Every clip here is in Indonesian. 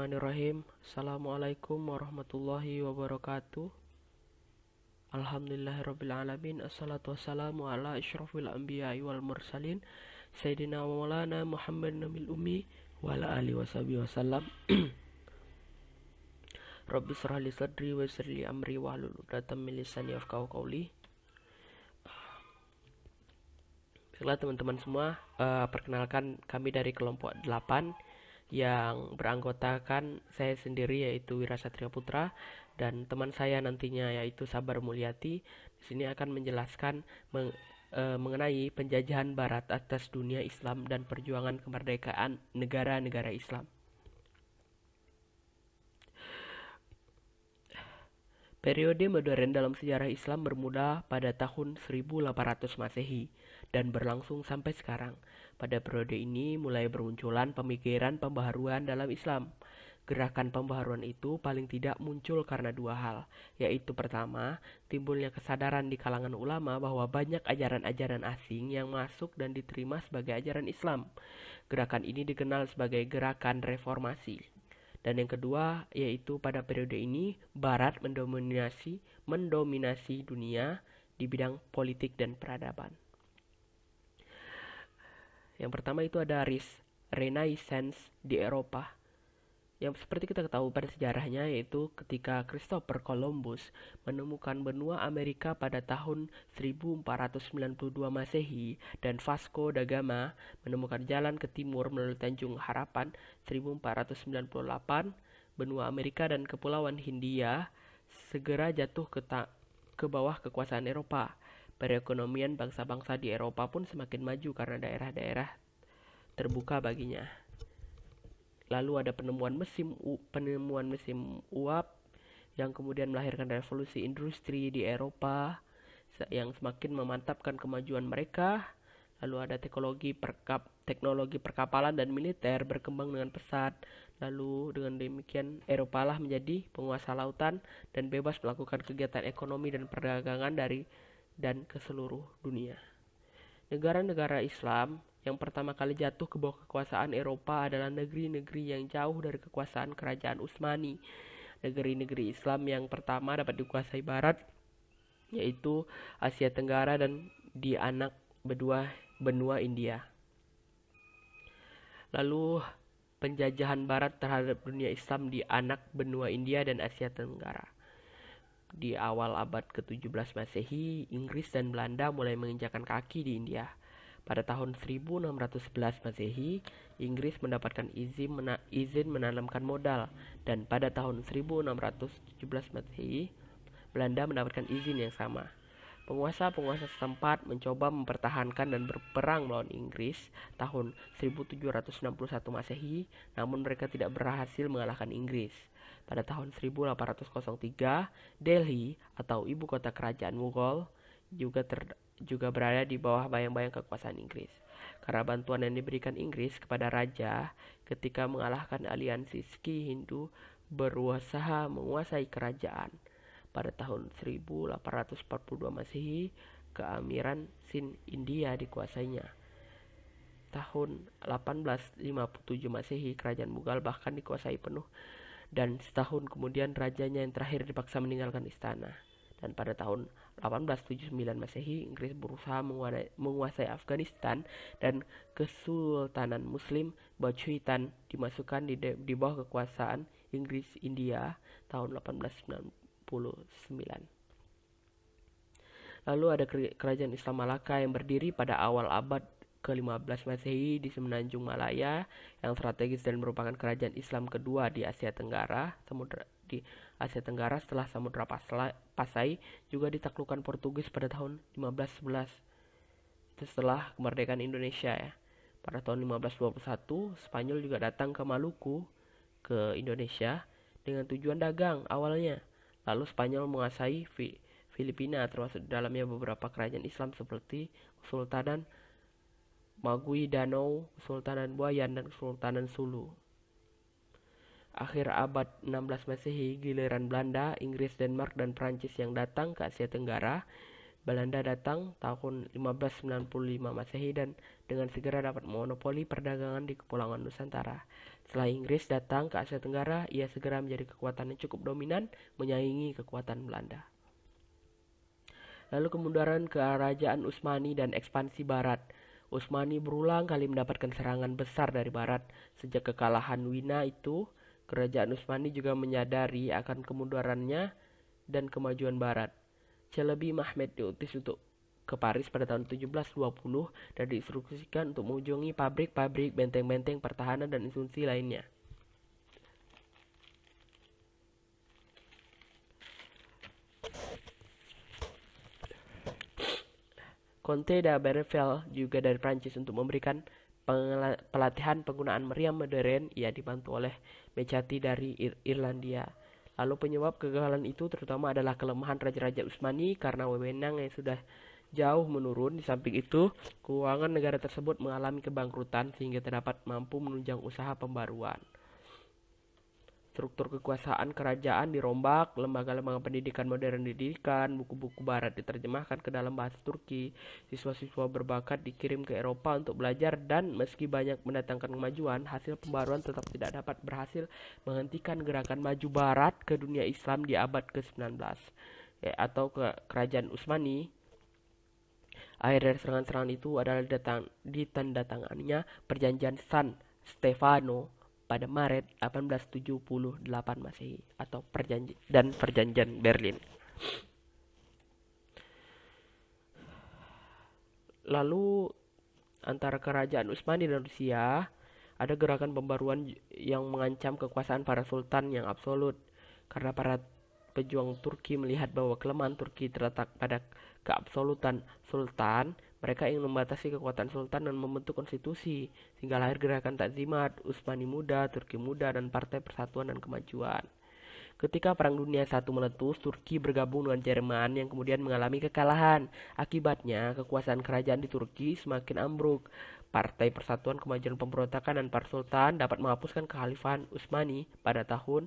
Bismillahirrahmanirrahim. Assalamualaikum warahmatullahi wabarakatuh. Alhamdulillahirrabbilalamin. Assalatu wassalamu ala asyrafil anbiya'i wal mursalin Sayyidina wa maulana Muhammad nabil ummi wa ala alihi washabihi wasallam. Rabbi shrah li sadri wa yassir li amri wahlul 'uqdatam min lisani yafqahu qawli. Baiklah teman-teman semua, perkenalkan kami dari kelompok 8 yang beranggotakan saya sendiri yaitu Wira Satria Putra dan teman saya nantinya yaitu Sabar Mulyati. Di sini akan menjelaskan mengenai penjajahan Barat atas dunia Islam dan perjuangan kemerdekaan negara-negara Islam. Periode modern dalam sejarah Islam bermula pada tahun 1800 Masehi dan berlangsung sampai sekarang. Pada periode ini mulai bermunculan pemikiran pembaharuan dalam Islam. Gerakan pembaharuan itu paling tidak muncul karena dua hal, yaitu pertama, timbulnya kesadaran di kalangan ulama bahwa banyak ajaran-ajaran asing yang masuk dan diterima sebagai ajaran Islam. Gerakan ini dikenal sebagai gerakan reformasi. Dan yang kedua, yaitu pada periode ini Barat mendominasi dunia di bidang politik dan peradaban. Yang pertama itu ada Renaissance di Eropa. Yang seperti kita ketahui pada sejarahnya yaitu ketika Christopher Columbus menemukan benua Amerika pada tahun 1492 Masehi dan Vasco da Gama menemukan jalan ke timur melalui Tanjung Harapan 1498, benua Amerika dan Kepulauan Hindia segera jatuh ke bawah kekuasaan Eropa. Perekonomian bangsa-bangsa di Eropa pun semakin maju karena daerah-daerah terbuka baginya. Lalu ada penemuan mesin uap yang kemudian melahirkan revolusi industri di Eropa yang semakin memantapkan kemajuan mereka. Lalu ada teknologi perkapalan dan militer berkembang dengan pesat. Lalu dengan demikian Eropa lah menjadi penguasa lautan dan bebas melakukan kegiatan ekonomi dan perdagangan dan ke seluruh dunia. Negara-negara Islam yang pertama kali jatuh ke bawah kekuasaan Eropa adalah negeri-negeri yang jauh dari kekuasaan kerajaan Utsmani. Negeri-negeri Islam yang pertama dapat dikuasai Barat yaitu Asia Tenggara dan di anak benua India. Lalu penjajahan Barat terhadap dunia Islam di anak benua India dan Asia Tenggara. Di awal abad ke-17 Masehi, Inggris dan Belanda mulai menginjakan kaki di India. Pada tahun 1611 Masehi, Inggris mendapatkan izin menanamkan modal dan pada tahun 1617 Masehi, Belanda mendapatkan izin yang sama. Penguasa-penguasa setempat mencoba mempertahankan dan berperang melawan Inggris tahun 1761 Masehi, namun mereka tidak berhasil mengalahkan Inggris. Pada tahun 1803, Delhi atau ibu kota kerajaan Mughal juga berada di bawah bayang-bayang kekuasaan Inggris. Karena bantuan yang diberikan Inggris kepada raja ketika mengalahkan aliansi Sikh-Hindu berusaha menguasai kerajaan. Pada tahun 1842 Masehi, keamiran Sind India dikuasainya. Tahun 1857 Masehi, kerajaan Mughal bahkan dikuasai penuh dan setahun kemudian rajanya yang terakhir dipaksa meninggalkan istana. Dan pada tahun 1879 Masehi, Inggris berusaha menguasai Afghanistan dan Kesultanan Muslim Bajuitan dimasukkan di bawah kekuasaan Inggris India tahun 1899. Lalu ada kerajaan Islam Malaka yang berdiri pada awal abad ke-15 Masehi di Semenanjung Malaya yang strategis dan merupakan kerajaan Islam kedua di Asia Tenggara. Setelah Samudra Pasai juga ditaklukkan Portugis pada tahun 1511. Itu setelah kemerdekaan Indonesia ya. Pada tahun 1521 Spanyol juga datang ke Maluku ke Indonesia dengan tujuan dagang awalnya. Lalu Spanyol menguasai Filipina termasuk di dalamnya beberapa kerajaan Islam seperti Kesultanan Maguindanao, Kesultanan Buayan dan Kesultanan Sulu. Akhir abad 16 Masehi, giliran Belanda, Inggris, Denmark, dan Prancis yang datang ke Asia Tenggara. Belanda datang tahun 1595 Masehi dan dengan segera dapat monopoli perdagangan di Kepulauan Nusantara. Setelah Inggris datang ke Asia Tenggara, ia segera menjadi kekuatan yang cukup dominan menyaingi kekuatan Belanda. Lalu kemunduran kerajaan Utsmani dan ekspansi Barat. Utsmani berulang kali mendapatkan serangan besar dari Barat. Sejak kekalahan Wina itu, kerajaan Utsmani juga menyadari akan kemundurannya dan kemajuan Barat. Chalabi Mahmud diutus untuk ke Paris pada tahun 1720 dan diinstruksikan untuk mengunjungi pabrik-pabrik, benteng-benteng pertahanan dan instruksi lainnya. Comte de Barneveld juga dari Prancis untuk memberikan pelatihan penggunaan meriam modern. Ia dibantu oleh Mechati dari Irlandia. Lalu penyebab kegagalan itu terutama adalah kelemahan raja-raja Utsmani karena wewenang yang sudah jauh menurun. Di samping itu, keuangan negara tersebut mengalami kebangkrutan sehingga terdapat mampu menunjang usaha pembaruan. Struktur kekuasaan kerajaan dirombak, lembaga-lembaga pendidikan modern didirikan, buku-buku barat diterjemahkan ke dalam bahasa Turki, siswa-siswa berbakat dikirim ke Eropa untuk belajar, dan meski banyak mendatangkan kemajuan, hasil pembaruan tetap tidak dapat berhasil menghentikan gerakan maju barat ke dunia Islam di abad ke-19 atau ke kerajaan Utsmani. Akhir dari serangan-serangan itu adalah ditandatangannya Perjanjian San Stefano pada Maret 1878 Masehi atau Perjanjian Berlin. Lalu antara kerajaan Utsmani dan Rusia ada gerakan pembaruan yang mengancam kekuasaan para sultan yang absolut karena para pejuang Turki melihat bahwa kelemahan Turki terletak pada keabsolutan sultan. Mereka ingin membatasi kekuatan sultan dan membentuk konstitusi, sehingga lahir gerakan Takzimat, Utsmani Muda, Turki Muda, dan Partai Persatuan dan Kemajuan. Ketika Perang Dunia I meletus, Turki bergabung dengan Jerman yang kemudian mengalami kekalahan. Akibatnya, kekuasaan kerajaan di Turki semakin ambruk. Partai Persatuan Kemajuan Pemberontakan dan para sultan dapat menghapuskan kekhalifahan Utsmani pada tahun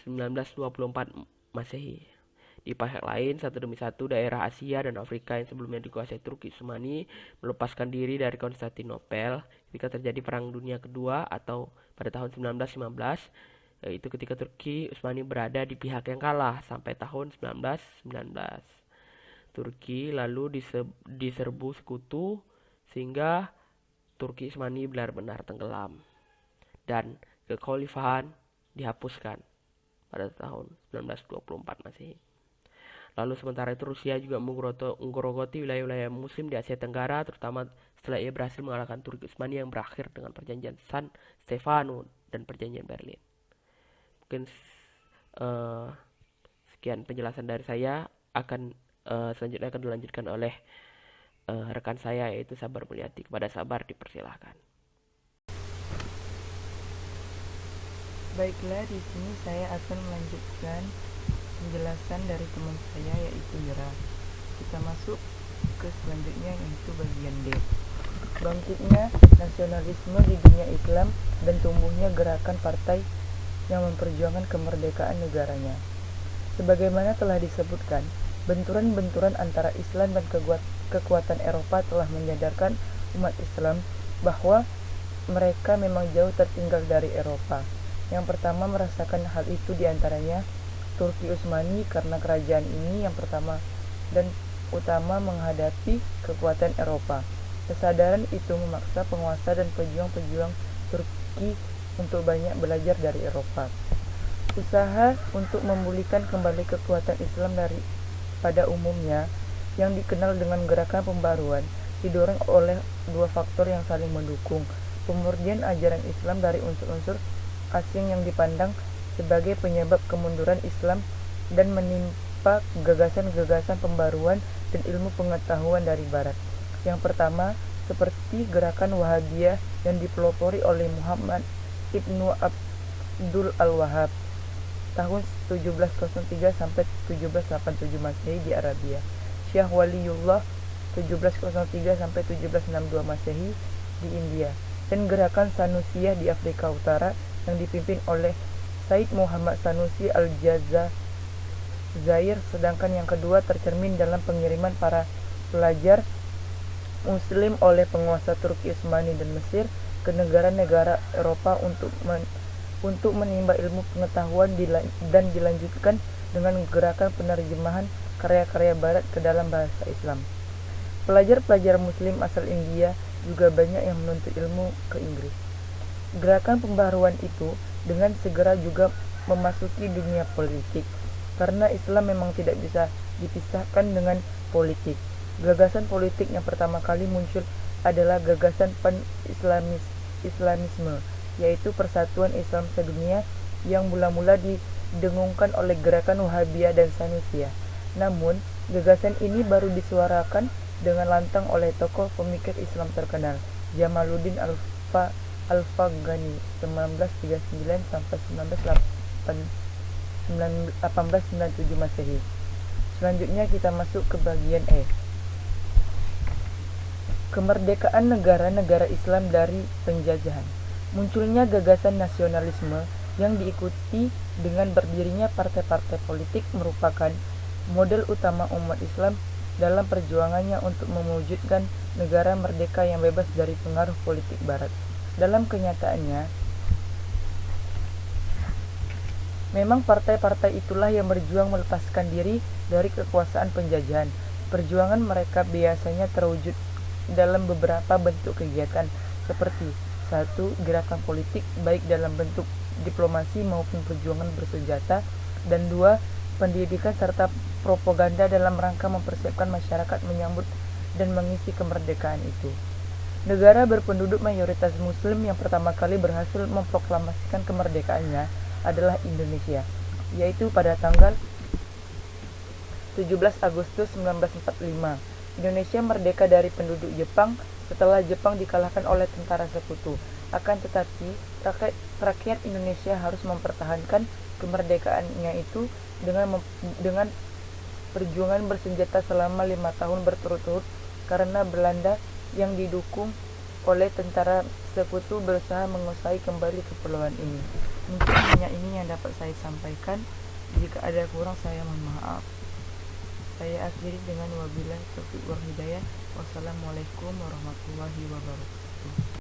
1924 Masehi. Di pihak lain, satu demi satu daerah Asia dan Afrika yang sebelumnya dikuasai Turki Utsmani melepaskan diri dari Konstantinopel ketika terjadi Perang Dunia Kedua atau pada tahun 1915, yaitu ketika Turki Utsmani berada di pihak yang kalah sampai tahun 1919. Turki lalu diserbu sekutu sehingga Turki Utsmani benar-benar tenggelam dan kekhalifahan dihapuskan pada tahun 1924 Masehi. Lalu sementara itu Rusia juga menggerogoti wilayah-wilayah muslim di Asia Tenggara, terutama setelah ia berhasil mengalahkan Turki Utsmani yang berakhir dengan Perjanjian San Stefano dan Perjanjian Berlin. Mungkin sekian penjelasan dari saya. Selanjutnya akan dilanjutkan oleh rekan saya yaitu Sabar Mulyati. Kepada Sabar dipersilahkan. Baiklah, di sini saya akan melanjutkan penjelasan dari teman saya yaitu Ira. Kita masuk ke selanjutnya yaitu bagian D. Bangkitnya nasionalisme di dunia Islam dan tumbuhnya gerakan partai yang memperjuangkan kemerdekaan negaranya. Sebagaimana telah disebutkan, benturan-benturan antara Islam dan kekuatan Eropa telah menyadarkan umat Islam bahwa mereka memang jauh tertinggal dari Eropa. Yang pertama merasakan hal itu diantaranya Turki Utsmani karena kerajaan ini yang pertama dan utama menghadapi kekuatan Eropa. Kesadaran itu memaksa penguasa dan pejuang-pejuang Turki untuk banyak belajar dari Eropa. Usaha untuk memulihkan kembali kekuatan Islam pada umumnya yang dikenal dengan gerakan pembaruan didorong oleh dua faktor yang saling mendukung. Pemurnian ajaran Islam dari unsur-unsur asing yang dipandang sebagai penyebab kemunduran Islam dan menimpa gagasan-gagasan pembaruan dan ilmu pengetahuan dari Barat. Yang pertama, seperti gerakan Wahabiyah yang dipelopori oleh Muhammad Ibnu Abdul Al-Wahhab tahun 1703 sampai 1787 Masehi di Arabia, Syekh Waliullah 1703 sampai 1762 Masehi di India, dan gerakan Sanusiyah di Afrika Utara yang dipimpin oleh Said Muhammad Sanusi Al-Jazair, sedangkan yang kedua tercermin dalam pengiriman para pelajar Muslim oleh penguasa Turki Utsmani dan Mesir ke negara-negara Eropa untuk menimba ilmu pengetahuan dan dilanjutkan dengan gerakan penerjemahan karya-karya Barat ke dalam bahasa Islam. Pelajar-pelajar Muslim asal India juga banyak yang menuntut ilmu ke Inggris. Gerakan pembaharuan itu dengan segera juga memasuki dunia politik, karena Islam memang tidak bisa dipisahkan dengan politik. Gagasan politik yang pertama kali muncul adalah gagasan pan-Islamisme, yaitu persatuan Islam sedunia yang mula-mula didengungkan oleh gerakan Wahabiyah dan Sanusiyah. Namun, gagasan ini baru disuarakan dengan lantang oleh tokoh pemikir Islam terkenal, Jamaluddin Al-Afghani 1939 sampai 1897 Masehi. Selanjutnya kita masuk ke bagian E. Kemerdekaan negara-negara Islam dari penjajahan. Munculnya gagasan nasionalisme yang diikuti dengan berdirinya partai-partai politik merupakan model utama umat Islam dalam perjuangannya untuk mewujudkan negara merdeka yang bebas dari pengaruh politik Barat. Dalam kenyataannya, memang partai-partai itulah yang berjuang melepaskan diri dari kekuasaan penjajahan. Perjuangan mereka biasanya terwujud dalam beberapa bentuk kegiatan, seperti 1. Gerakan politik baik dalam bentuk diplomasi maupun perjuangan bersenjata, dan 2. Pendidikan serta propaganda dalam rangka mempersiapkan masyarakat menyambut dan mengisi kemerdekaan itu. Negara berpenduduk mayoritas Muslim yang pertama kali berhasil memproklamasikan kemerdekaannya adalah Indonesia, yaitu pada tanggal 17 Agustus 1945. Indonesia merdeka dari penduduk Jepang setelah Jepang dikalahkan oleh tentara sekutu. Akan tetapi, rakyat Indonesia harus mempertahankan kemerdekaannya itu dengan perjuangan bersenjata selama 5 tahun berturut-turut, karena Belanda yang didukung oleh tentara sekutu berusaha menguasai kembali kepulauan ini. Mungkin hanya ini yang dapat saya sampaikan. Jika ada kurang, saya mohon maaf. Saya akhiri dengan wabillahi taufiq wal hidayah. Wassalamualaikum warahmatullahi wabarakatuh.